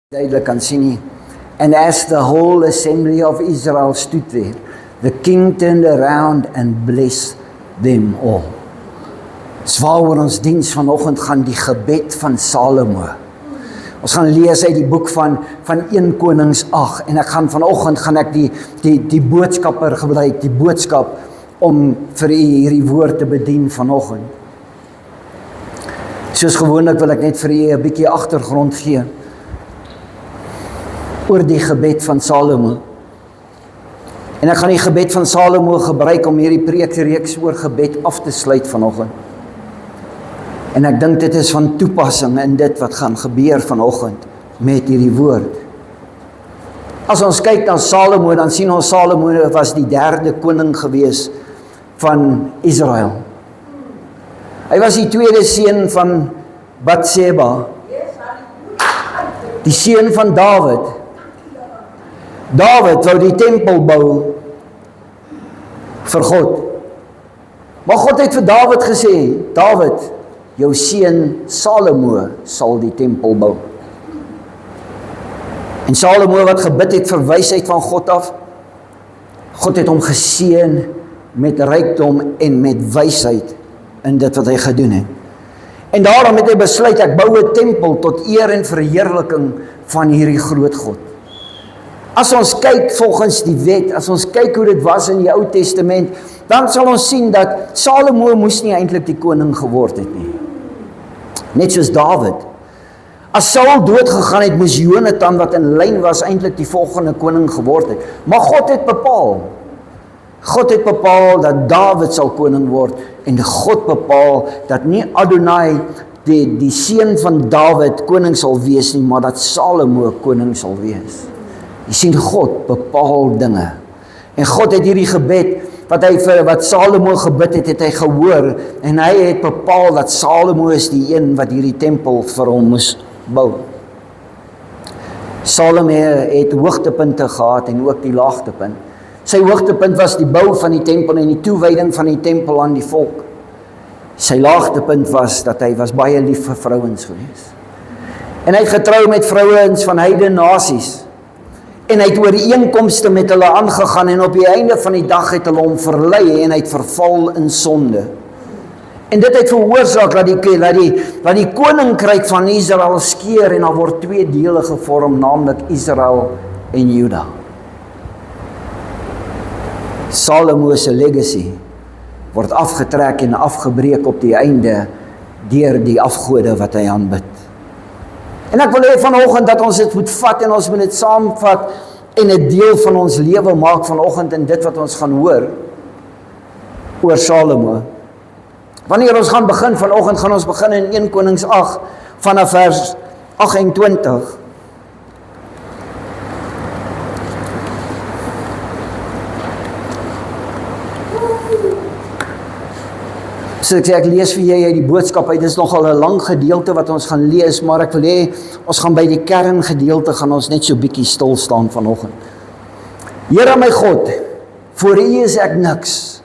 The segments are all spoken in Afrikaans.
duidelik kan sien nie. And as the whole assembly of Israel stood there, the king turned around and blessed them all. Dis waaroor ons diens vanoggend gaan, die gebed van Salomo. Ons gaan lees uit die boek van 1 Konings 8 en ek gaan vanoggend die boodskapper gebruik, die boodskap om vir u hierdie woord te bedien vanoggend. Soos gewoonlik wil ek net vir u 'n bietjie agtergrond gee oor die gebed van Salomo. En ek gaan die gebed van Salomo gebruik om hierdie preekreeks oor gebed af te sluit vanoggend. En ek dink dit is van toepassing in dit wat gaan gebeur vanoggend met hierdie woord. As ons kyk na Salomo, dan sien ons Salomo was die 3de koning gewees van Israel. Hy was die 2de seun van Batseba, die seun van Dawid. Dawid wou die tempel bou vir God. Maar God het vir Dawid gesê, Dawid, jou seun Salomo sal die tempel bou. En Salomo wat gebid het vir wysheid van God af, God het hom geseën met rykdom en met wysheid in dit wat hy gedoen het. En daarom het hy besluit, ek bou 'n tempel tot eer en verheerliking van hierdie groot God. As ons kyk volgens die wet, as ons kyk hoe dit was in die Ou Testament, dan sal ons sien dat Salomo moes nie eintlik die koning geword het nie. Net soos Dawid. As Saul dood gegaan het, moes Jonathan wat in lyn was eintlik die volgende koning geword het. Maar God het bepaal dat Dawid sal koning word en God bepaal dat nie Adonai die seun van Dawid koning sal wees nie, maar dat Salomo koning sal wees. Jy sien, God bepaal dinge. En God het hierdie gebed wat Salomo gebid het, het hy gehoor en hy het bepaal dat Salomo is die een wat hierdie tempel vir hom moes bou. Salomo het hoogtepunte gehad en ook die laagtepunt. Sy hoogtepunt was die bou van die tempel en die toewyding van die tempel aan die volk. Sy laagtepunt was dat hy was baie lief vir vrouens gewees. En hy het getrou met vrouens van heidene nasies. En hy het ooreenkomste met hulle aangegaan en op die einde van die dag het hulle hom verlei en hy het verval in sonde. En dit het veroorsaak dat die koninkryk van Israel skeur en daar word 2 dele gevorm, naamlik Israel en Juda. Salomo se legacy word afgetrek en afgebreek op die einde deur die afgode wat hy aanbid. En ek wil hê vanoggend dat ons dit moet vat en ons moet dit saamvat en 'n deel van ons lewe maak vanoggend in dit wat ons gaan hoor oor Salomo. Wanneer ons gaan begin vanoggend, gaan ons begin in 1 Konings 8 vanaf vers 28. So ek lees vir jy die boodskap uit, dit is nogal 'n lang gedeelte wat ons gaan lees, maar ek wil hê, ons gaan by die kerngedeelte gaan ons net so bietjie stil staan vanoggend. Here my God, voor U is ek niks.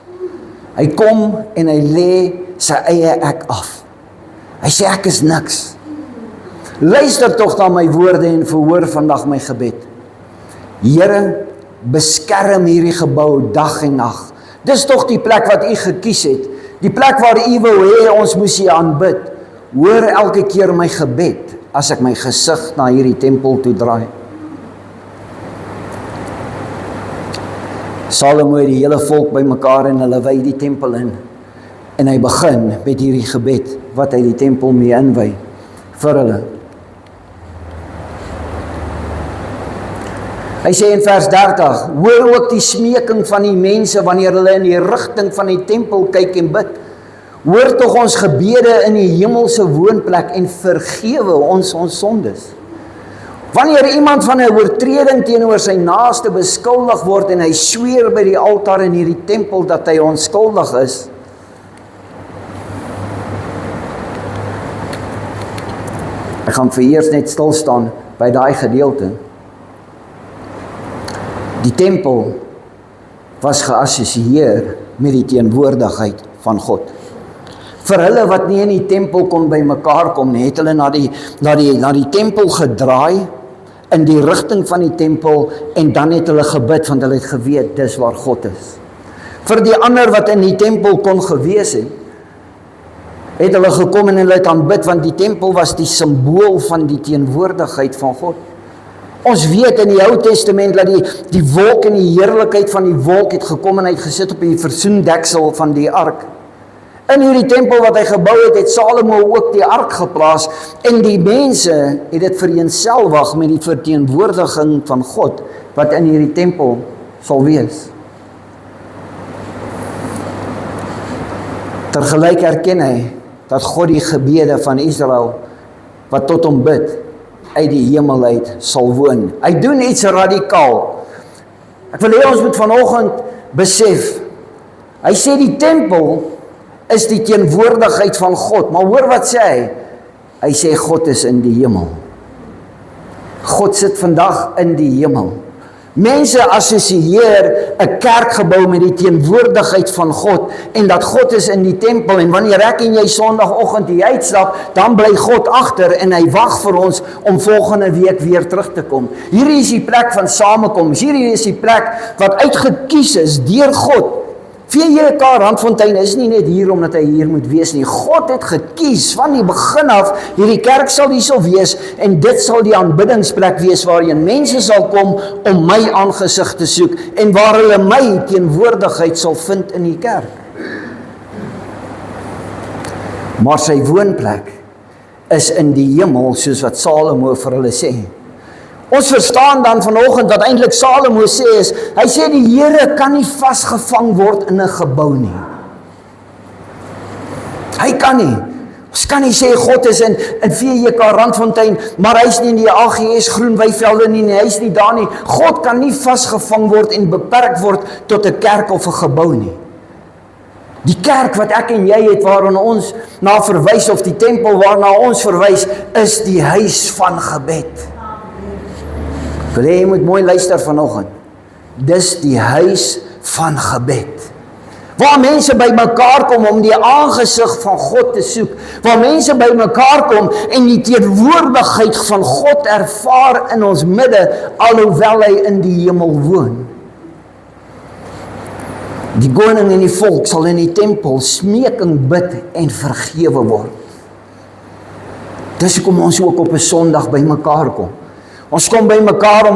Hy kom en hy lê sy eie ek af. Hy sê ek is niks. Luister tog na my woorde en verhoor vandag my gebed. Here, beskerm hierdie gebou dag en nag. Dis tog die plek wat U gekies het. Die plek waar U wou hê ons moes U aanbid. Hoor elke keer my gebed as ek my gesig na hierdie tempel toe draai. Salomo het die hele volk bymekaar en hulle wy die tempel in. En hy begin met hierdie gebed wat hy die tempel mee inwy vir hulle. Hy sê in vers 30, hoor ook die smeking van die mense wanneer hulle in die rigting van die tempel kyk en bid. Hoor tog ons gebede in die hemelse woonplek en vergewe ons sondes. Wanneer iemand van 'n oortreding teenoor sy naaste beskuldig word en hy sweer by die altaar in hierdie tempel dat hy onskuldig is, ek gaan vir eers net stil staan by daai gedeelte. Die tempel was geassosieer met die teenwoordigheid van God. Vir hulle wat nie in die tempel kon by mekaar kom nie, het hulle na die tempel gedraai in die rigting van die tempel en dan het hulle gebid want hulle het geweet dis waar God is. Vir die ander wat in die tempel kon gewees het hulle gekom en hulle het aanbid want die tempel was die simbool van die teenwoordigheid van God. Ons weet in die Ou Testament dat die wolk en die heerlikheid van die wolk het gekom en hy het gesit op die versoendeksel van die ark. In hierdie tempel wat hy gebou het Salomo ook die ark geplaas en die mense het dit vereenselwig met die verteenwoordiging van God wat in hierdie tempel sal wees. Tergelyk erken hy dat God die gebede van Israel wat tot hom bid uit die hemel uit sal woon. Hy doen iets radikaal. Ek wil hê ons moet vanoggend besef. Hy sê die tempel is die teenwoordigheid van God, maar hoor wat sê hy? Hy sê God is in die hemel. God sit vandag in die hemel. Mense assosieer 'n kerkgebou met die teenwoordigheid van God en dat God is in die tempel en wanneer ek en jy Sondagoggend hier uitstap, dan bly God agter en hy wag vir ons om volgende week weer terug te kom. Hierdie is die plek van samekoms. Hierdie is die plek wat uitgekies is deur God. VJK Randfontein is nie net hier omdat hy hier moet wees nie. God het gekies van die begin af, hierdie kerk sal hierso wees en dit sal die aanbiddingsplek wees waarheen mense sal kom om my aangesig te soek en waar hulle my teenwoordigheid sal vind in die kerk. Maar sy woonplek is in die hemel soos wat Salomo vir hulle sê. Ons verstaan dan vanoggend wat eintlik Salomo sê is, hy sê die Here kan nie vasgevang word in 'n gebou nie. Hy kan nie. Ons kan nie sê God is in VJK Randfontein, maar hy is nie in die AGS Groenwyvelde nie, hy is nie daar nie. God kan nie vasgevang word en beperk word tot 'n kerk of 'n gebou nie. Die kerk wat ek en jy het waarna ons na verwys of die tempel waarna ons verwys is die huis van gebed. Jy moet mooi luister vanoggend. Dis die huis van gebed. Waar mense by mekaar kom om die aangesig van God te soek. Waar mense by mekaar kom en die teenwoordigheid van God ervaar in ons midde, alhoewel hy in die hemel woon. Die koning en die volk sal in die tempel smeking bid en vergewe word. Dis hoekom ons ook op 'n Sondag by mekaar kom. Ons kom by mekaar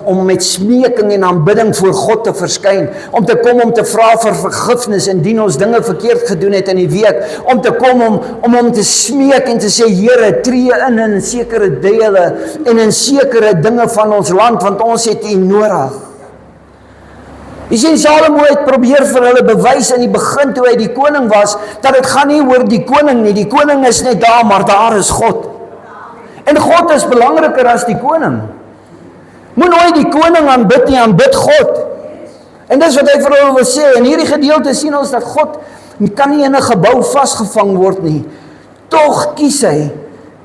om met smeking en aanbidding voor God te verskyn, om te kom om te vra vir vergifnis indien ons dinge verkeerd gedoen het in die week, om te kom om te smeek en te sê, Here, tree in sekere dele en in sekere dinge van ons land, want ons het U nodig. Jy sien, Salomo het probeer vir hulle bewys in die begin toe hy die koning was, dat dit gaan nie oor die koning nie, die koning is net daar, maar daar is God. En God is belangriker as die koning. Moet nooit die koning aanbid nie, aanbid God. En dis wat hy vir hulle wil sê. In hierdie gedeelte sien ons dat God kan nie in 'n gebou vasgevang word nie. Tog kies hy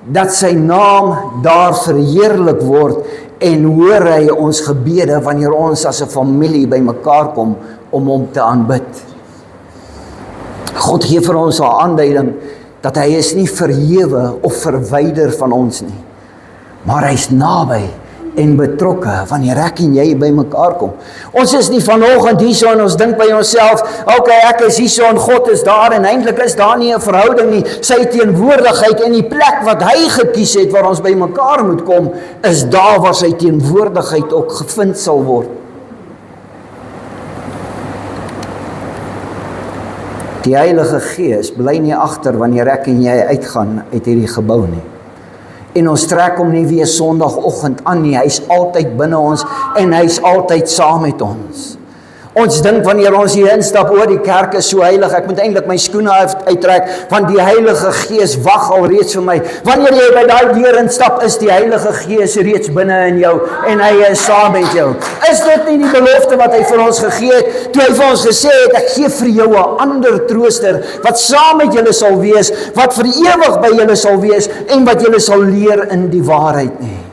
dat sy naam daar verheerlik word en hoor hy ons gebede wanneer ons as 'n familie by mekaar kom om hom te aanbid. God gee vir ons 'n aanduiding dat hy is nie verhewe of verwyder van ons nie, maar hy is naby en betrokke wanneer ek en jy by mekaar kom. Ons is nie vanoggend hierso en ons dink by onsself, okay, ek is hierso en God is daar en eintlik is daar nie 'n verhouding nie. Sy teenwoordigheid en die plek wat hy gekies het waar ons by mekaar moet kom, is daar waar sy teenwoordigheid ook gevind sal word. Die Heilige Gees bly nie agter wanneer ek en jy uitgaan uit hierdie gebou nie. En ons trek hom nie weer Sondagoggend aan nie, hy is altyd binne ons en hy is altyd saam met ons. Ons dink wanneer ons hier instap, die kerk is so heilig, ek moet eintlik my skoene uittrek, want die Heilige Gees wag al reeds vir my. Wanneer jy by daai deur instap, is die Heilige Gees reeds binne in jou en hy is saam met jou. Is dit nie die belofte wat hy vir ons gegee het, toe hy vir ons gesê het, ek gee vir jou 'n ander trooster, wat saam met julle sal wees, wat vir ewig by julle sal wees, en wat julle sal leer in die waarheid nie.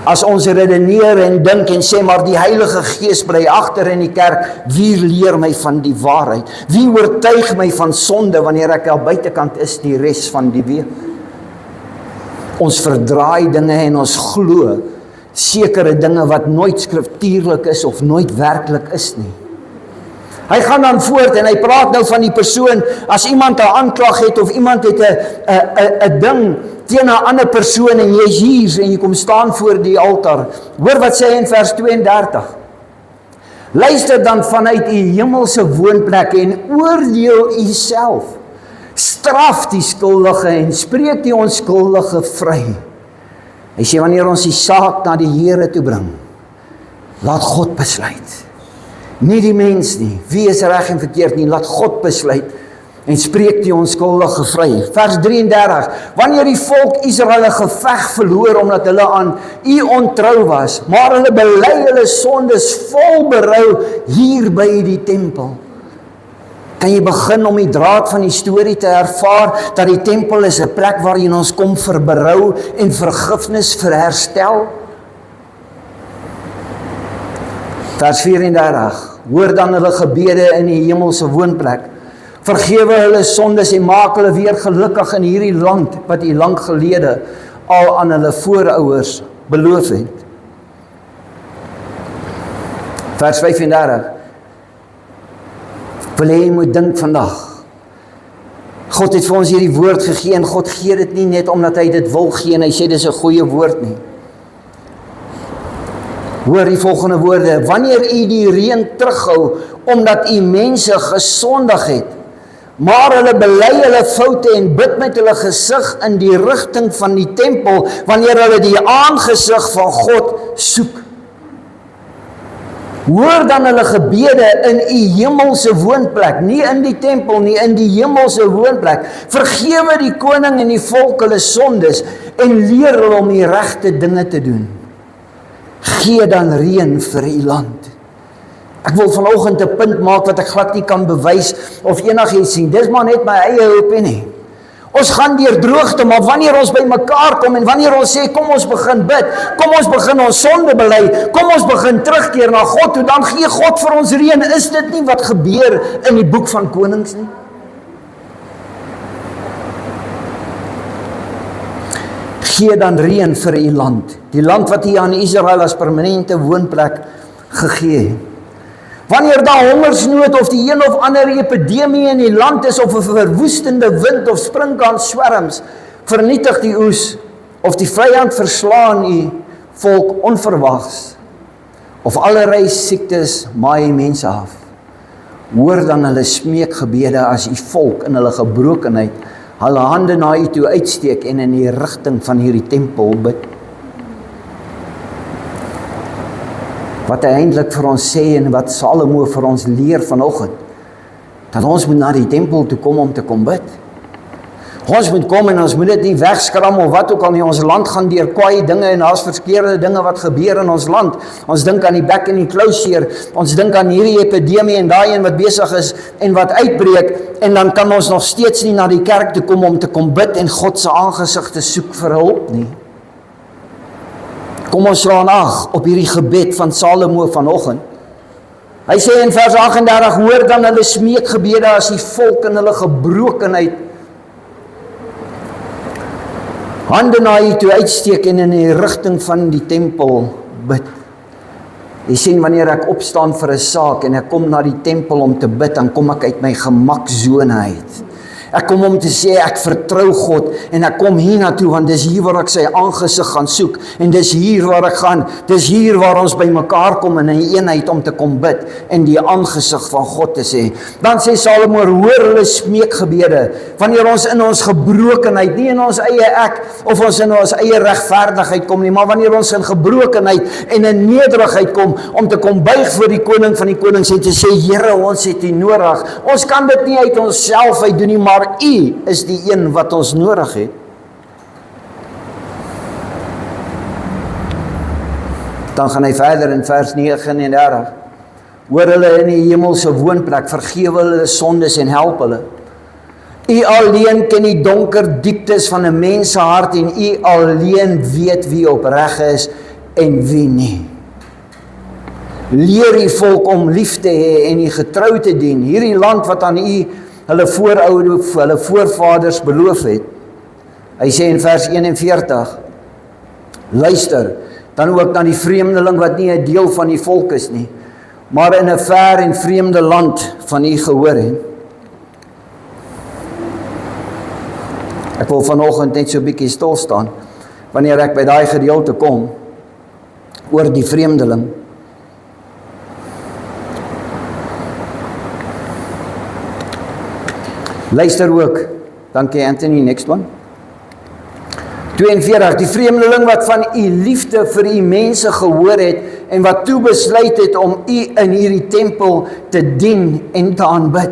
As ons redeneer en dink en sê, maar die Heilige Gees bly agter in die kerk, wie leer my van die waarheid? Wie oortuig my van sonde wanneer ek al buitekant is die res van die week? Ons verdraai dinge en ons glo sekere dinge wat nooit skriftuurlik is of nooit werklik is nie. Hy gaan dan voort en hy praat nou van die persoon, as iemand 'n aanklag het of iemand het 'n ding teen 'n ander persoon en jy is hier en jy kom staan voor die altaar. Hoor wat sê hy in vers 32. Luister dan vanuit u hemelse woonplek en oordeel u self. Straf die skuldige en spreek die onskuldige vry. Hy sê wanneer ons die saak na die Here toe bring, laat God besluit. Nie die mens nie, wie is reg en verkeerd nie, laat God besluit en spreek die onskuldige vry. Vers 33, wanneer die volk Israel 'n geveg verloor omdat hulle aan u ontrou was, maar hulle bely hulle sondes vol berou hier by die tempel. Kan jy begin om die draad van die storie te ervaar, dat die tempel is 'n plek waarin ons kom vir berou en vergifnis vir herstel? Vers 34, hoor dan hulle gebede in die hemelse woonplek. Vergewe hulle sondes en maak hulle weer gelukkig in hierdie land wat u lank gelede al aan hulle voorouers beloof het. Vers 35. Wil jy moet dink vandag. God het vir ons hierdie woord gegee en God gee dit nie net omdat hy dit wil gee en hy sê dis 'n goeie woord nie. Hoor die volgende woorde, wanneer u die reën terughou omdat u mense gesondig het, maar hulle bely hulle foute en bid met hulle gesig in die rigting van die tempel, wanneer hulle die aangesig van God soek. Hoor dan hulle gebede in u hemelse woonplek, nie in die tempel nie, in die hemelse woonplek. Vergewe die koning en die volk hulle sondes en leer hulle om die regte dinge te doen. Gee dan reën vir u land. Ek wil vanoggend 'n punt maak wat ek glad nie kan bewys of enigiets sien. Dis maar net my eie opinie. Ons gaan deur droogte, maar wanneer ons by mekaar kom en wanneer ons sê kom ons begin bid, kom ons begin ons sonde bely, kom ons begin terugkeer na God toe, dan gee God vir ons reën. Is dit nie wat gebeur in die boek van Konings nie? Gee dan reën vir u land, die land wat hy aan Israel as permanente woonplek gegee het. Wanneer daar hongersnood of die een of ander epidemie in die land is, of 'n verwoestende wind of sprinkanswerms, vernietig die oes, of die vyand verslaan u volk onverwags, of allerlei siektes maai mense af. Hoor dan hulle smeekgebede as u volk in hulle gebrokenheid hulle hande na u toe uitsteek en in die rigting van hierdie tempel bid. Wat hy eintlik vir ons sê en wat Salomo vir ons leer vanoggend, dat ons moet na die tempel toe kom om te kom bid. Ons moet kom en ons moet dit nie wegskram of wat ook al nie. Ons land gaan deur kwaai dinge en daar's verskeie dinge wat gebeur in ons land. Ons dink aan die back and closure, ons dink aan hierdie epidemie en daai een wat besig is en wat uitbreek, en dan kan ons nog steeds nie na die kerk toe kom om te kom bid en God se aangesig te soek vir hulp nie. Kom ons slaan ag op hierdie gebed van Salomo vanoggend. Hy sê in vers 38, hoor dan hulle smeekgebede as die volk in hulle gebrokenheid hande na u toe uitsteek en in die rigting van die tempel bid. Jy sien, wanneer ek opstaan vir 'n saak en ek kom na die tempel om te bid, dan kom ek uit my gemaksone uit. Ek kom om te sê ek vertrou God en ek kom hier na toe want dis hier waar ek sy aangesig gaan soek en dis hier waar ek gaan, dis hier waar ons by mekaar kom in 'n eenheid om te kom bid en die aangesig van God te sê. Dan sê Salomo, hoor hulle smeekgebede wanneer ons in ons gebrokenheid, nie in ons eie ek of ons in ons eie regverdigheid kom nie, maar wanneer ons in gebrokenheid en in nederigheid kom om te kom buig voor die koning van die konings en te sê, Here, ons het U nodig. Ons kan dit nie uit onsself uit doen nie, maar U is die een wat ons nodig het. Dan gaan hy verder in vers 39. Hoor hulle in die hemelse woonplek, vergewe hulle sondes en help hulle. U alleen ken die donker dieptes van 'n mens se hart en U alleen weet wie opreg is en wie nie. Leer die volk om lief te hê en U getrou te dien. Hierdie land wat aan U hulle voorvaders beloof het. Hy sê in vers 41, luister, dan ook na die vreemdeling wat nie 'n deel van die volk is nie, maar in 'n ver en vreemde land van u gehoor het. Ek wil vanoggend net so 'n bietjie stil staan, wanneer ek by daai gedeelte kom, oor die vreemdeling. Luister ook, dankie Anthony, next one. 42, die vreemdeling wat van u liefde vir u mense gehoor het, en wat toe besluit het om u in hierdie tempel te dien en te aanbid.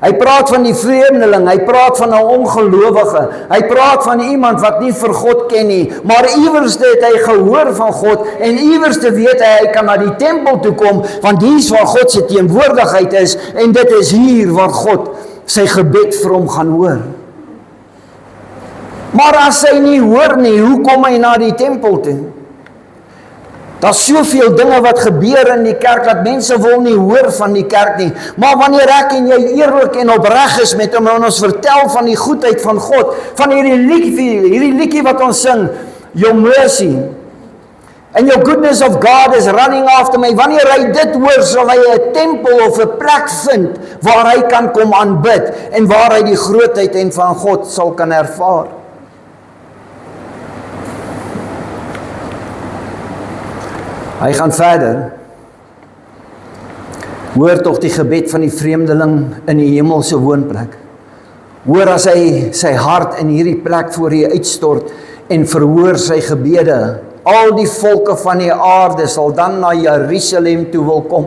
Hy praat van die vreemdeling, hy praat van 'n ongelowige, hy praat van iemand wat nie vir God ken nie, maar iewerste het hy gehoor van God, en iewerste weet hy kan na die tempel toe kom, want hier's waar God se teenwoordigheid is, en dit is hier waar God sy gebed vir hom gaan hoor. Maar as hy nie hoor nie, hoe kom hy na die tempel toe? Daar's soveel dinge wat gebeur in die kerk, dat mense wil nie hoor van die kerk nie. Maar wanneer ek en jy eerlik en opreg is met hom, en ons vertel van die goedheid van God, van hierdie liedjie wat ons sing, Your mercy, and your goodness of God is running after me. Wanneer hy dit hoor, sal hy 'n tempel of 'n plek vind, waar hy kan kom aanbid, en waar hy die grootheid en van God sal kan ervaar. Hy gaan verder. Hoor tog die gebed van die vreemdeling in die hemelse woonplek. Hoor as hy sy hart in hierdie plek voor U uitstort en verhoor sy gebede. Al die volke van die aarde sal dan na Jerusalem toe wil kom.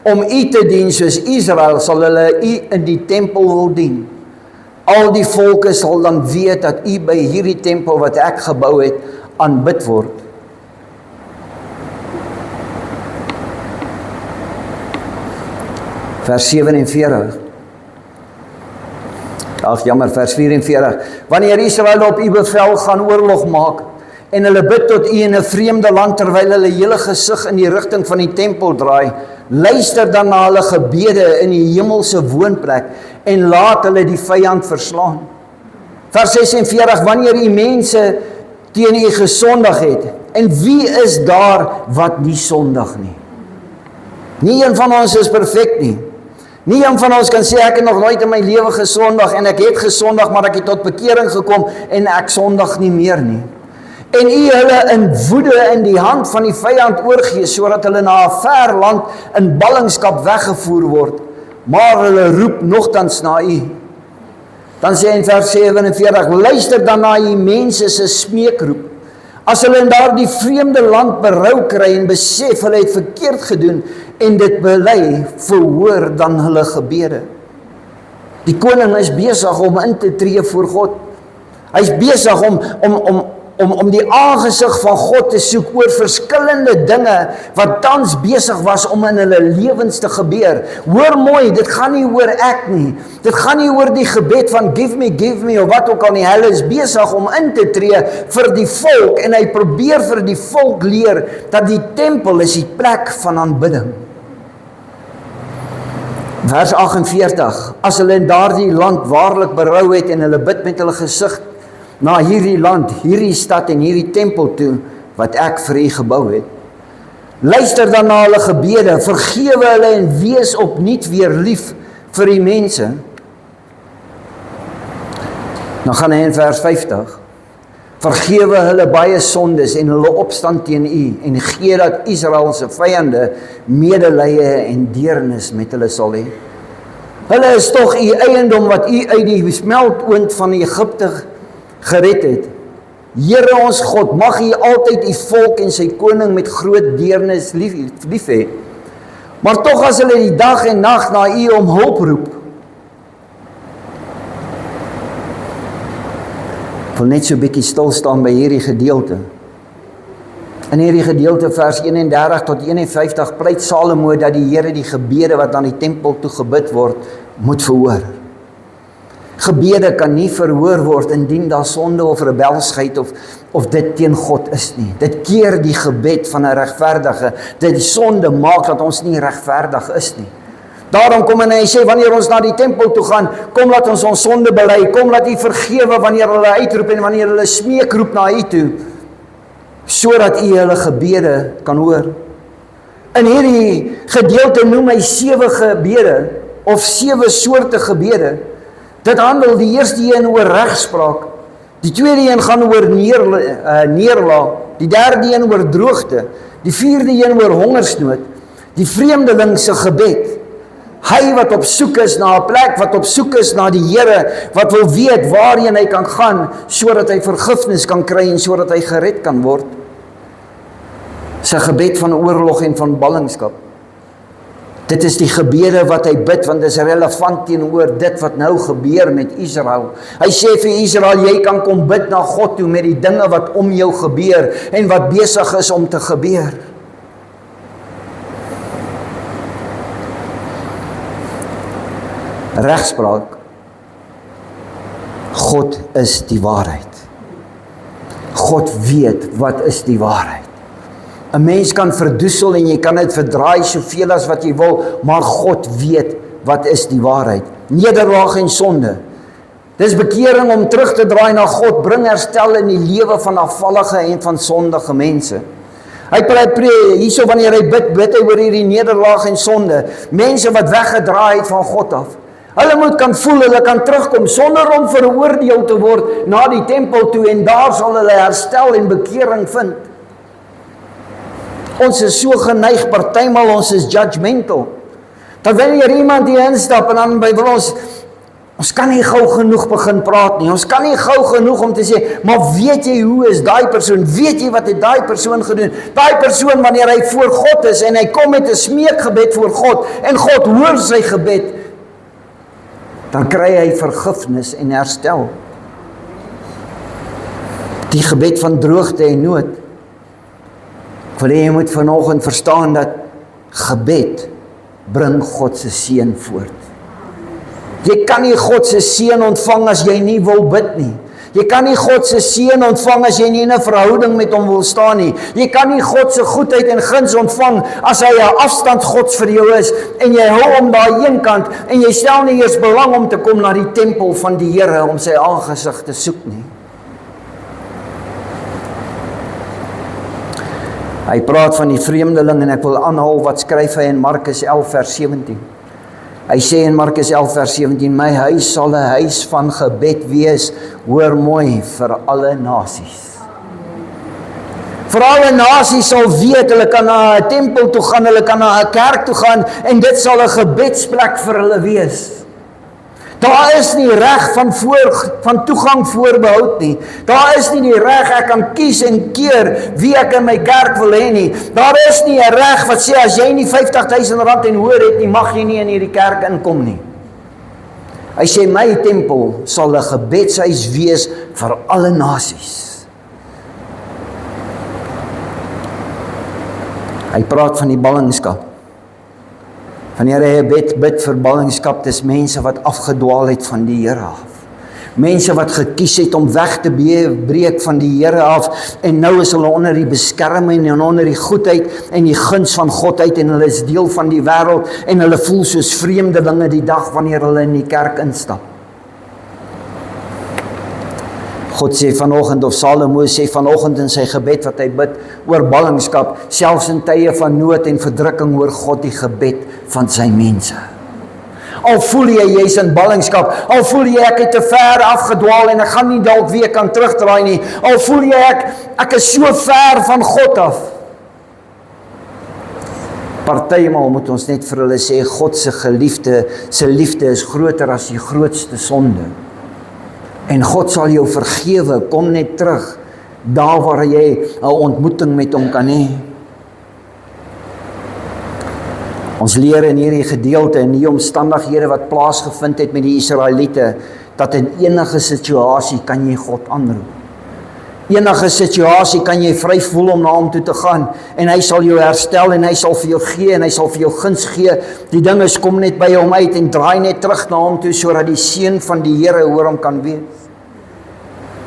Om U te dien soos Israel sal hulle U in die tempel wil dien. Al die volke sal dan weet dat U by hierdie tempel wat ek gebou het, aanbid word. Vers 47. Ag jammer, vers 44. Wanneer Israel op U bevel gaan oorlog maak, en hulle bid tot U in 'n vreemde land, terwyl hulle hele gesig in die rigting van die tempel draai, luister dan na hulle gebede in die hemelse woonplek, en laat hulle die vyand verslaan. Vers 46, wanneer U mense teen U gesondig het, en wie is daar wat nie sondig nie? Nie een van ons is perfek nie. Nie een van ons kan sê, ek het nog nooit in my lewe gesondig, en ek het gesondig, maar ek het tot bekering gekom, en ek sondig nie meer nie. En U hulle in woede in die hand van die vyand oorgee, sodat hulle na 'n ver land in ballingskap weggevoer word, maar hulle roep nogtans na U. Dan sê in vers 47, luister dan na U mense se smeekroep. As hulle in daardie vreemde land berou kry en besef hulle het verkeerd gedoen en dit bely, verhoor dan hulle gebede. Die koning is besig om in te tree voor God. Hy's besig om die aangesig van God te soek oor verskillende dinge wat tans besig was om in hulle lewens te gebeur. Hoor mooi, dit gaan nie oor ek nie. Dit gaan nie oor die gebed van give me, of wat ook al nie. Hulle is besig om in te tree vir die volk, en hy probeer vir die volk leer dat die tempel is die plek van aanbidding. Vers 48, as hulle in daardie land waarlik berou het en hulle bid met hulle gesig na hierdie land, hierdie stad en hierdie tempel toe, wat ek vir U gebou het. Luister dan na hulle gebede, vergewe hulle en wees opnuut weer lief vir die mense. Dan gaan hy in vers 50, vergewe hulle baie sondes en hulle opstand teen U, en gee dat Israel se vyande medelee en deernis met hulle sal hê. Hulle is tog U eiendom wat U uit die smeltoond van Egipte gered het. Here ons God, mag U altyd U volk en sy koning met groot deernis lief hê. Maar tog as hulle die dag en nag na U om hulp roep, ek wil net so 'n bietjie stil staan by hierdie gedeelte. In hierdie gedeelte vers 31 tot 51 pleit Salomo dat die Here die gebede wat aan die tempel toe gebid word, moet verhoor. Gebede kan nie verhoor word indien daar sonde of rebelsheid of dit teen God is nie. Dit keer die gebed van 'n regverdige. Dit die sonde maak dat ons nie regverdig is nie. Daarom kom en hy sê, wanneer ons na die tempel toe gaan, kom laat ons sonde bely, kom laat U vergewe wanneer hulle uitroep en wanneer hulle smeekroep na U toe, sodat U hulle gebede kan hoor. In hierdie gedeelte noem hy 7 gebede, of 7 soorte gebede. Dit handel die eerste een oor regspraak, die tweede een gaan oor neerlaag, die derde een oor droogte, die vierde een oor hongersnood, die vreemdeling se gebed. Hy wat op soek is na 'n plek, wat op soek is na die Here, wat wil weet waarheen hy kan gaan, sodat hy vergifnis kan kry en sodat hy gered kan word. Sy gebed van oorlog en van ballingskap. Dit is die gebede wat hy bid, want dit is relevant teenoor dit wat nou gebeur met Israel. Hy sê vir Israel, jy kan kom bid na God toe met die dinge wat om jou gebeur en wat besig is om te gebeur. Regspraak. God is die waarheid. God weet wat is die waarheid. 'n Mens kan verdoesel en jy kan dit verdraai soveel as wat jy wil, maar God weet wat is die waarheid. Nederlaag en sonde. Dis bekering om terug te draai na God, bring herstel in die lewe van afvallige en van sondige mense. Hy hierso wanneer hy bid hy oor hierdie nederlaag en sonde. Mense wat weggedraai het van God af. Hulle moet kan voel, hulle kan terugkom, sonder om veroordeel te word na die tempel toe, en daar sal hulle herstel en bekering vind. Ons is so geneig, partymal ons is judgmental. Dat wanneer iemand hier instap en dan by ons kan nie gou genoeg begin praat nie, ons kan nie gou genoeg om te sê, maar weet jy hoe is daai persoon, weet jy wat het daai persoon gedoen, daai persoon wanneer hy voor God is en hy kom met 'n smeekgebed voor God en God hoor sy gebed, dan kry hy vergifnis en herstel. Die gebed van droogte en nood. Ek wil hê jy moet vanoggend verstaan dat gebed bring God se seën voort. Jy kan nie God se seën ontvang as jy nie wil bid nie. Jy kan nie God se seën ontvang as jy nie in 'n verhouding met hom wil staan nie. Jy kan nie God se goedheid en guns ontvang as hy 'n afstand Gods vir jou is en jy hou hom daai een kant en jy stel nie eers belang om te kom na die tempel van die Here om sy aangesig te soek nie. Hy praat van die vreemdeling en ek wil aanhaal wat skryf hy in Markus 11 vers 17. Hy sê in Markus 11 vers 17, my huis sal 'n huis van gebed wees, hoor mooi, vir alle nasies. Vir alle nasies sal weet, hulle kan na 'n tempel toe gaan, hulle kan na 'n kerk toe gaan, en dit sal 'n gebedsplek vir hulle wees. Daar is nie reg van toegang voorbehoud nie. Daar is nie die reg, ek kan kies en keer wie ek in my kerk wil hê nie. Daar is nie 'n reg wat sê, as jy nie R50,000 en hoër het nie, mag jy nie in hierdie kerk inkom nie. Hy sê, my tempel sal 'n gebedshuis wees vir alle nasies. Hy praat van die ballingskap. Wanneer hy 'n bid vir ballingskap, dis mense wat afgedwaal het van die Here af. Mense wat gekies het om weg te breek van die Here af, en nou is hulle onder die beskerming en onder die goedheid en die guns van God uit, en hulle is deel van die wêreld, en hulle voel soos vreemdelinge die dag wanneer hulle in die kerk instap. God sê vanoggend, of Salomo sê vanoggend in sy gebed wat hy bid oor ballingskap, selfs in tye van nood en verdrukking hoor God die gebed van sy mense. Al voel jy jy's in ballingskap, al voel jy ek het te ver afgedwaal en ek gaan nie dalk weer kan terugdraai nie, al voel jy ek is so ver van God af. Partymal moet ons net vir hulle sê, God se liefde is groter as die grootste sonde. En God sal jou vergewe, kom net terug, daar waar jy 'n ontmoeting met hom kan hê. Ons leer in hierdie gedeelte, in die omstandighede wat plaasgevind het met die Israeliete, dat in enige situasie kan jy God aanroep. Enige situasie kan jy vry voel om na hom toe te gaan, en hy sal jou herstel, en hy sal vir jou gee, en hy sal vir jou guns gee. Die ding is, kom net by hom uit, en draai net terug na hom toe, sodat die seën van die Here oor hom kan wees.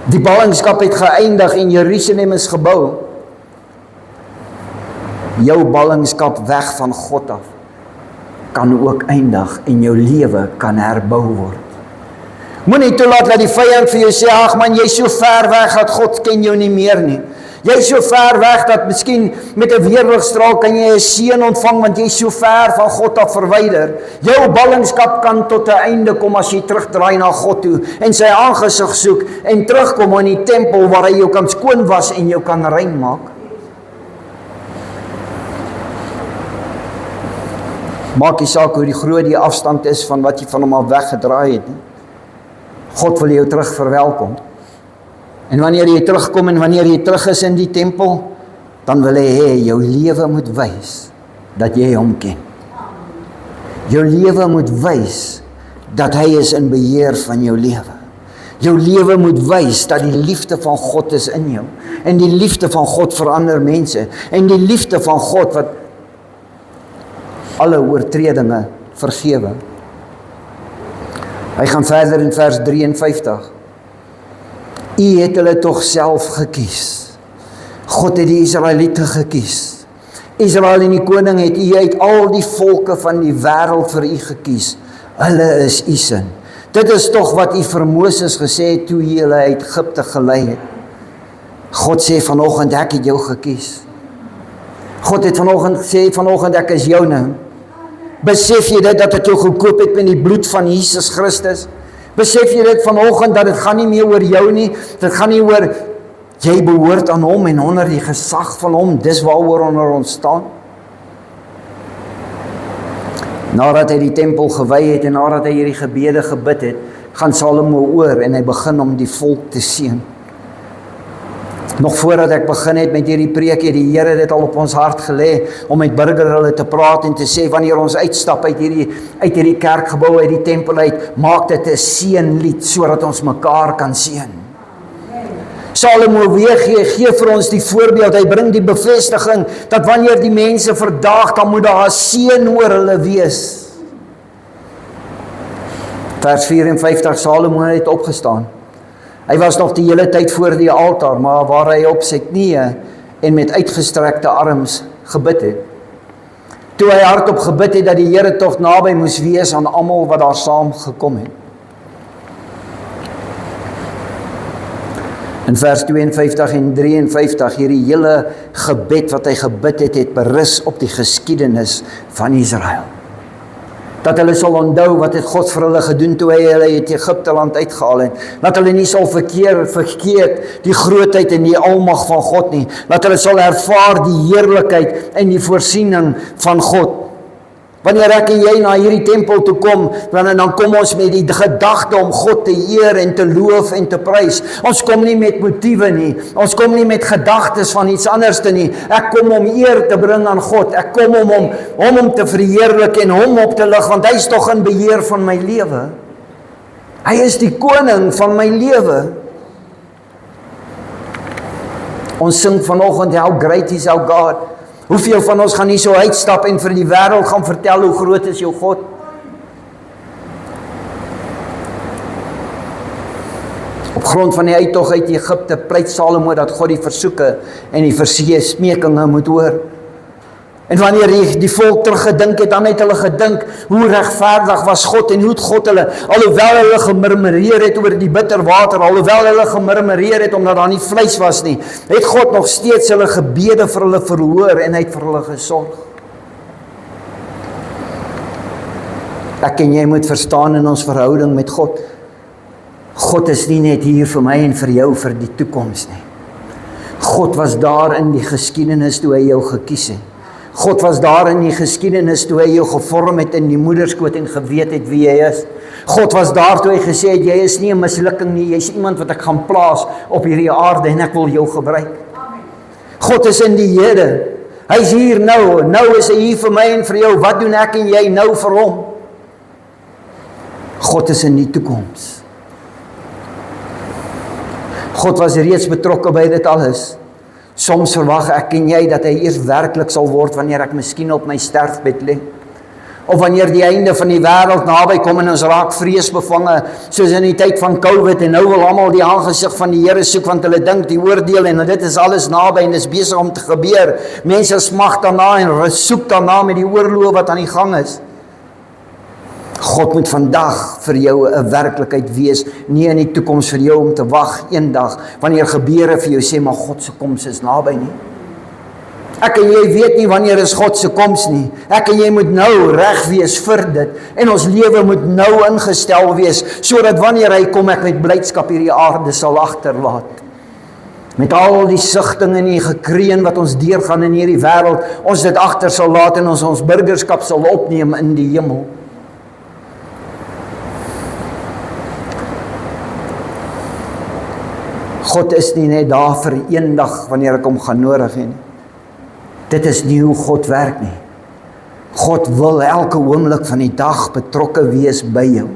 Die ballingskap het geëindig, en Jerusalem is gebou. Jou ballingskap weg van God af. kan ook eindig en jou lewe kan herbou word. Moenie toelaat dat die vyand vir jou sê, ag man, jy is so ver weg dat God ken jou nie meer nie. Jy is so ver weg dat miskien met 'n weerligstraal kan jy 'n seën ontvang want jy is so ver van God af verwyder. Jou ballingskap kan tot 'n einde kom as jy terugdraai na God toe en sy aangesig soek en terugkom in die tempel waar hy jou kan skoon was en jou kan rein maak. Maak nie saak hoe groot die afstand is van wat jy van hom af weggedraai het nie. God wil jou terug verwelkom. En wanneer jy terugkom en wanneer jy terug is in die tempel, dan wil hy hê jou lewe moet wys dat jy hom ken. Jou lewe moet wys dat hy is in beheer van jou lewe. Jou lewe moet wys dat die liefde van God is in jou. En die liefde van God verander mense. En die liefde van God wat alle oortredinge vergewe. Hy gaan verder in vers 53. U het hulle tog self gekies. God het die Israeliete gekies. Israel en die koning het u uit al die volke van die wêreld vir u gekies. Hulle is u sin. Dit is tog wat u vir Moses gesê het toe hy hulle uit Egipte gelei het. God sê vanoggend ek het jou gekies. God het vanoggend gesê vanoggend ek is joune. Besef jy dit dat ek jou gekoop het met die bloed van Jesus Christus? Besef jy dit vanoggend dat dit gaan nie meer oor jou nie, dit gaan nie oor jy behoort aan hom en onder die gesag van hom, dis waaroor onder ons staan. Nadat hy die tempel gewy het en nadat hy hierdie gebede gebid het, gaan Salomo oor en hy begin om die volk te seën. Nog voordat ek begin het met hierdie preek, het die Here dit al op ons hart gelê om met burger hulle te praat en te sê wanneer ons uitstap uit hierdie kerkgebou, uit die tempel uit, maak dit 'n seënlied sodat ons mekaar kan seën. Salomo gee vir ons die voorbeeld, hy bring die bevestiging dat wanneer die mense verdaag, dan moet daar 'n seën oor hulle wees. Vers 54, Salomo het opgestaan. Hy was nog die hele tyd voor die altaar, maar waar hy op sy knieë en met uitgestrekte arms gebid het. Toe hy hardop gebid het dat die Here tog naby moes wees aan almal wat daar saam gekom het. In vers 52 en 53, hierdie hele gebed wat hy gebid het, het berus op die geskiedenis van Israel. Dat hulle sal onthou wat het God vir hulle gedoen toe hy hulle uit Egipte land uitgehaal het. Dat hulle nie sal vergeet die grootheid en die almag van God nie. Dat hulle sal ervaar die heerlikheid en die voorsiening van God. Wanneer ek en jy na hierdie tempel toe kom, dan kom ons met die gedagte om God te eer en te loof en te prys. Ons kom nie met motiewe nie. Ons kom nie met gedagtes van iets anders te nie. Ek kom om eer te bring aan God. Ek kom om hom te verheerlik en hom op te lig, want hy is tog in beheer van my lewe. Hy is die koning van my lewe. Ons sing vanoggend, how great is our God. Hoeveel van ons gaan nie so uitstap en vir die wêreld gaan vertel hoe groot is jou God? Op grond van die uittog uit Egipte pleit Salomo dat God die versoeke en die smekinge moet hoor. En wanneer die volk teruggedink het, dan het hulle gedink hoe regverdig was God en hoe het God hulle, alhoewel hulle gemurmureer het oor die bitter water, alhoewel hulle gemurmureer het omdat daar nie vleis was nie, het God nog steeds hulle gebede vir hulle verhoor en hy het vir hulle gesorg. Ek en jy moet verstaan in ons verhouding met God. God is nie net hier vir my en vir jou vir die toekoms nie. God was daar in die geskiedenis toe hy jou gekies het. God was daar in die geskiedenis toe hy jou gevorm het in die moederskoot en geweet het wie jy is. God was daar toe hy gesê het, jy is nie 'n mislukking nie, jy is iemand wat ek gaan plaas op hierdie aarde en ek wil jou gebruik. God is in die Here. Hy is hier nou is hy hier vir my en vir jou. Wat doen ek en jy nou vir hom? God is in die toekoms. God was reeds betrokke by dit alles. Soms verwag ek en jy dat hy eers werklik sal word wanneer ek miskien op my sterfbed lê. Of wanneer die einde van die wêreld naby kom en ons raak vreesbevange, soos in die tyd van COVID en nou wil almal die aangesig van die Here soek want hulle dink die oordeel en dit is alles naby en dis besig om te gebeur. Mense smag daarna en soek daarna met die oorloë wat aan die gang is. God moet vandag vir jou 'n werklikheid wees, nie in die toekoms vir jou om te wag eendag, wanneer gebeure vir jou sê, maar God se koms is naby nie. Ek en jy weet nie wanneer is God se koms nie. Ek en jy moet nou reg wees vir dit, en ons lewe moet nou ingestel wees, sodat wanneer hy kom, ek met blydskap hierdie aarde sal agterlaat. Met al die sigtinge en die gekreun wat ons deurgaan in hierdie wêreld, ons dit agter sal laat en ons burgerskap sal opneem in die hemel. God is nie net daar vir eendag wanneer ek hom gaan nodig hê nie. Dit is nie hoe God werk nie. God wil elke oomblik van die dag betrokke wees by jou.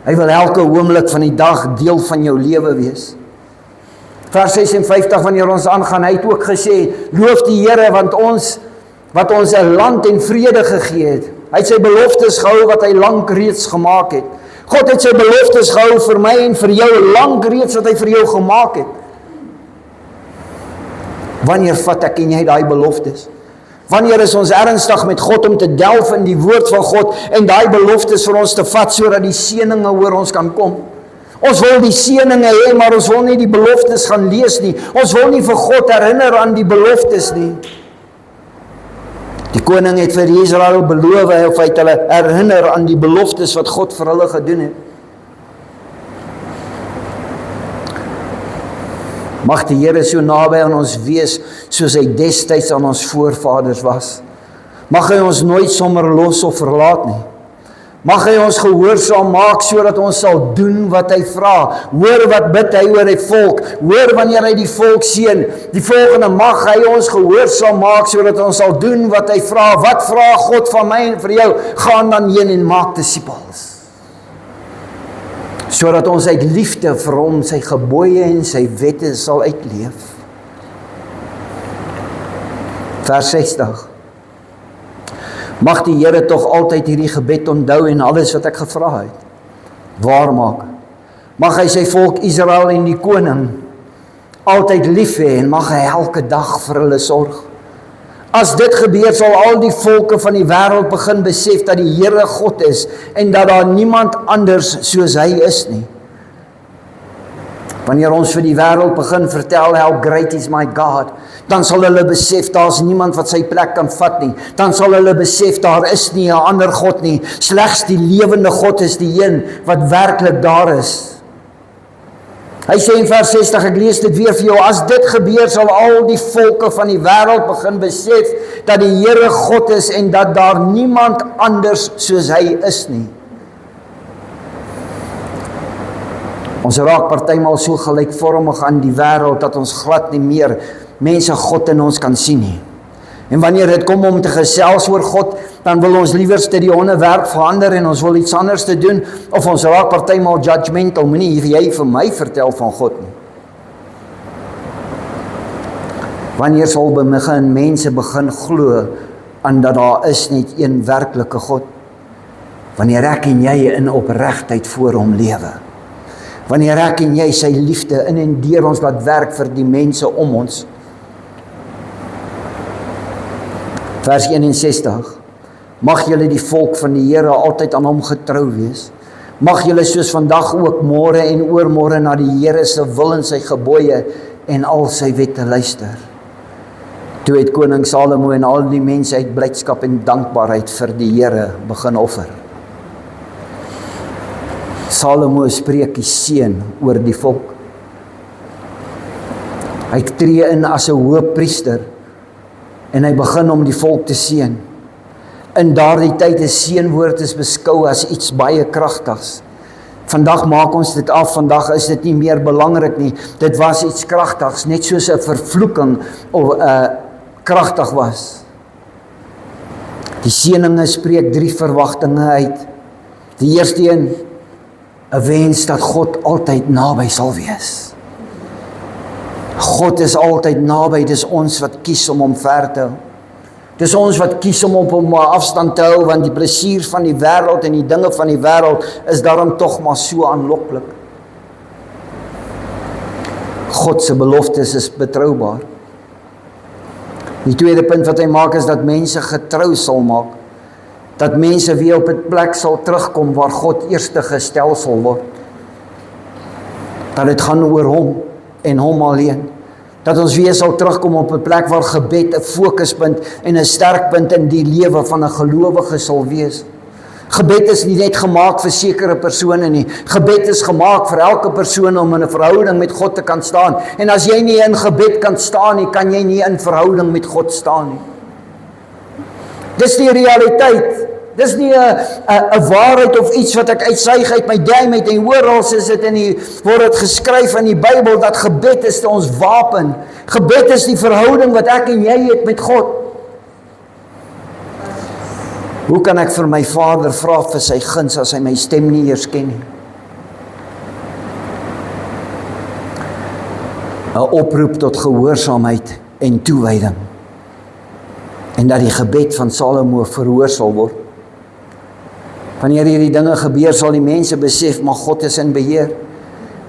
Hy wil elke oomblik van die dag deel van jou lewe wees. Vers 56, wanneer ons aangaan, hy het ook gesê, loof die Here, want wat ons 'n land en vrede gegee het. Hy het sy beloftes gehou wat hy lank reeds gemaak het. God het sy beloftes gehou vir my en vir jou, lank reeds wat hy vir jou gemaak het. Wanneer vat ek en jy daai beloftes? Wanneer is ons ernstig met God om te delf in die woord van God en daai beloftes vir ons te vat, sodat die seëninge oor ons kan kom? Ons wil die seëninge hê, maar ons wil nie die beloftes gaan lees nie. Ons wil nie vir God herinner aan die beloftes nie. Die koning het vir Israel beloof, of hy het hulle herinner aan die beloftes wat God vir hulle gedoen het. Mag die Here so naby aan ons wees, soos hy destyds aan ons voorvaders was. Mag hy ons nooit sommer los of verlaat nie. Mag hy ons gehoorsaam maak, sodat ons sal doen wat hy vra. Hoor wat bid hy oor die volk. Hoor wanneer hy die volk seën. Die volgende, mag hy ons gehoorsaam maak, sodat ons sal doen wat hy vra. Wat vra God van my en vir jou? Gaan dan heen en maak disippels. Sodat ons uit liefde vir hom sy gebooie en sy wette sal uitleef. Vers 60. Mag die Here tog altyd hierdie gebed onthou en alles wat ek gevra het, waar maak. Mag hy sy volk Israel en die koning altyd lief hê en mag hy elke dag vir hulle sorg. As dit gebeur, sal al die volke van die wêreld begin besef dat die Here God is en dat daar niemand anders soos hy is nie. Wanneer ons vir die wêreld begin vertel how great is my God, dan sal hulle besef daar's niemand wat sy plek kan vat nie. Dan sal hulle besef daar is nie 'n ander God nie. Slegs die lewende God is die een wat werklik daar is. Hy sê in vers 60, ek lees dit weer vir jou, as dit gebeur sal al die volke van die wêreld begin besef dat die Here God is en dat daar niemand anders soos hy is nie. Ons raak partymal so gelykvormig aan die wêreld dat ons glad nie meer mense God in ons kan sien nie. En wanneer dit kom om te gesels oor God, dan wil ons liewerste die onderwerp verander en ons wil iets anders te doen, of ons raak partymal judgmental, moenie jy vir my vertel van God nie. Wanneer sal mense begin glo aan dat daar is net een werklike God? Wanneer ek en jy in opregtheid voor hom lewe. Wanneer ek en jy sy liefde in en deur ons laat werk vir die mense om ons. Vers 61. Mag julle die volk van die Here altyd aan hom getrou wees. Mag julle soos vandag ook môre en oormôre na die Here se wil en sy gebooie en al sy wette luister. Toe het koning Salomo en al die mense uit blydskap en dankbaarheid vir die Here begin offer. Salomo spreek die seën oor die volk. Hy tree in as 'n hoëpriester en hy begin om die volk te seën. In daardie tyd is seënwoord is beskou as iets baie kragtigs. Vandag maak ons dit af, vandag is dit nie meer belangrik nie. Dit was iets kragtigs, net soos 'n vervloeking of kragtig was. Die seëninge spreek 3 verwagtinge uit. Die eerste een, 'n wens dat God altyd naby sal wees. God is altyd naby, dis ons wat kies om hom ver te hou. Dis ons wat kies om op hom afstand te hou, want die plesier van die wêreld en die dinge van die wêreld is daarom tog maar so aanloklik. God se beloftes is betroubaar. Die tweede punt wat hy maak is dat mense getrou sal maak. dat mense weer op 'n plek sal terugkom waar God eerste gestel sal word. Dat dit gaan oor hom en hom alleen. Dat ons weer sal terugkom op 'n plek waar gebed 'n fokuspunt en 'n sterkpunt in die lewe van 'n gelowige sal wees. Gebed is nie net gemaak vir sekere persone nie. Gebed is gemaak vir elke persoon om in 'n verhouding met God te kan staan. En as jy nie in gebed kan staan nie, kan jy nie in verhouding met God staan nie. Dis die realiteit. Dis nie 'n waarheid of iets wat ek uitsuig uit my duim uit en oral is dit word dit geskryf in die Bybel dat gebed is ons wapen. Gebed is die verhouding wat ek en jy het met God. Hoe kan ek vir my Vader vra vir sy guns as hy my stem nie eers ken nie? 'n Oproep tot gehoorsaamheid en toewyding. En dat die gebed van Salomo verhoor sal word. Wanneer hierdie dinge gebeur, sal die mense besef, maar God is in beheer.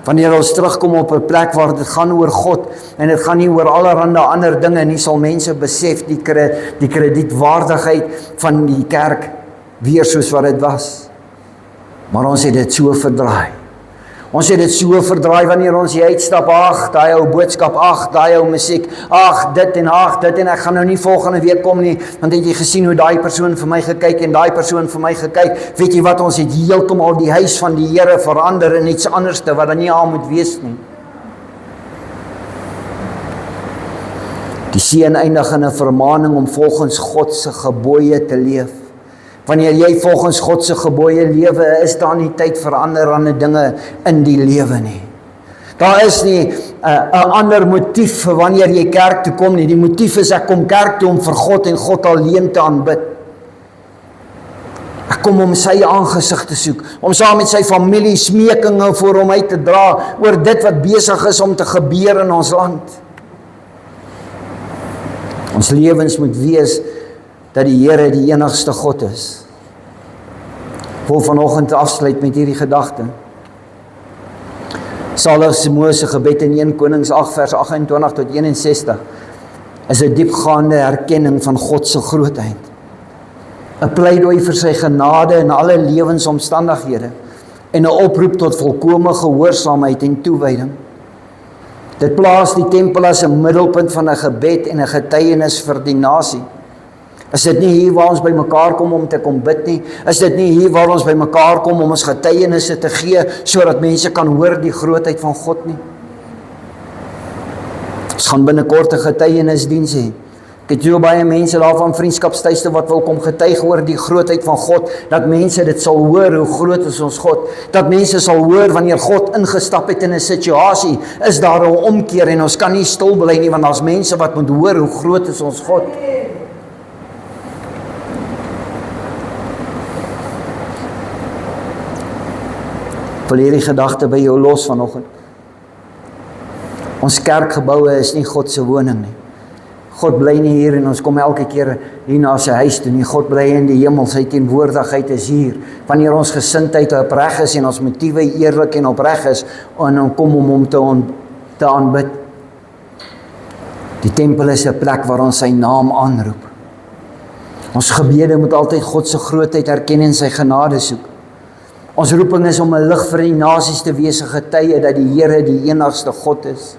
Wanneer ons terugkom op 'n plek waar dit gaan oor God, en dit gaan nie oor allerhande ander dinge nie, sal mense besef die kredietwaardigheid van die kerk weer soos wat dit was. Maar ons het dit so verdraai. Ons het dit so verdraai wanneer ons hier uitstap, daai ou boodskap, daai ou musiek, dit en ek gaan nou nie volgende week kom nie, want het jy gesien hoe daai persoon vir my gekyk en daai persoon vir my gekyk, weet jy wat, ons het heeltemal die huis van die Here verander in iets anderste wat dan nie aan moet wees nie. Die seën eindig in 'n vermaaning om volgens God se gebooie te leef. Wanneer jy volgens God se gebooie lewe, is daar nie tyd vir anderhande dinge in die lewe nie. Daar is nie 'n ander motief vir wanneer jy kerk toe kom nie. Die motief is ek kom kerk toe om vir God en God alleen te aanbid. Ek kom om sy aangesig te soek, om saam met sy familie smekinge voor hom uit te dra oor dit wat besig is om te gebeur in ons land. Ons lewens moet wees dat die Here die enigste God is. Ek wil vanoggend afsluit met hierdie gedagte. Salomo se gebed in 1 Konings 8 vers 28 tot 61 is 'n diepgaande erkenning van God se grootheid. 'n Pleidooi vir sy genade in alle lewensomstandighede en 'n oproep tot volkomme gehoorsaamheid en toewyding. Dit plaas die tempel as 'n middelpunt van 'n gebed en 'n getuienis vir die nasie. Is dit nie hier waar ons by mekaar kom om te kom bid nie? Is dit nie hier waar ons by mekaar kom om ons getuienisse te gee, sodat mense kan hoor die grootheid van God nie? Ons gaan binnekort 'n getuienisdiens hê. Ek het so baie mense daar van vriendskapstuiste wat wil kom getuig oor die grootheid van God, dat mense dit sal hoor, hoe groot is ons God, dat mense sal hoor wanneer God ingestap het in 'n situasie, is daar 'n omkeer en ons kan nie stil bly nie, want daar's mense wat moet hoor hoe groot is ons God. Ek wil hierdie gedagte by jou los vanoggend. Ons kerkgeboue is nie God se woning nie. God bly nie hier en ons kom elke keer hier na sy huis toe nie. God bly in die hemel, sy teenwoordigheid is hier. Wanneer ons gesindheid opreg is en ons motiewe eerlik en opreg is, en dan kom om hom te aanbid. Die tempel is 'n plek waar ons sy naam aanroep. Ons gebede moet altyd God se grootheid erken en sy genade soek. Ons roeping is om 'n lig vir die nasies te wees, 'n getuie dat die Here die enigste God is.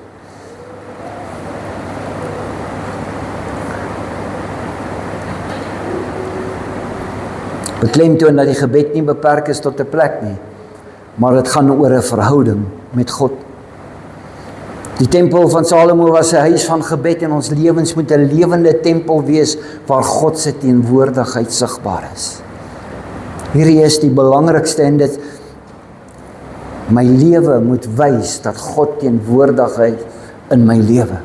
Beklemtoon dat die gebed nie beperk is tot 'n plek nie, maar dit gaan oor 'n verhouding met God. Die tempel van Salomo was 'n huis van gebed en ons lewens moet 'n lewende tempel wees waar God se teenwoordigheid sigbaar is. Hierdie is die belangrikste en dit, my lewe moet wys dat God teenwoordigheid in my lewe.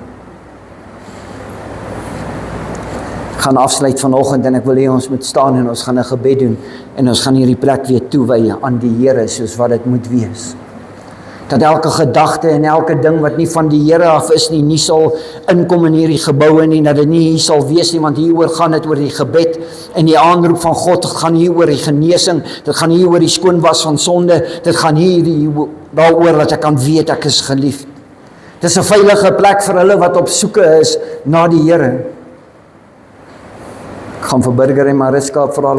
Ek gaan afsluit vanoggend en ek wil hê ons moet staan en ons gaan 'n gebed doen en ons gaan hierdie plek weer toewy aan die Here soos wat dit moet wees. Dat elke gedagte en elke ding wat nie van die Here af is nie sal inkom in hierdie geboue nie, dat dit nie hier sal wees nie, want hieroor gaan dit oor die gebed en die aanroep van God, dit gaan hier oor die genesing, dit gaan hier oor die skoonwas van sonde, dit gaan hier daaroor dat ek kan weet ek is geliefd. Dit is 'n veilige plek vir hulle wat op soeke is na die Here. Ek gaan vir Burger en Mariska vra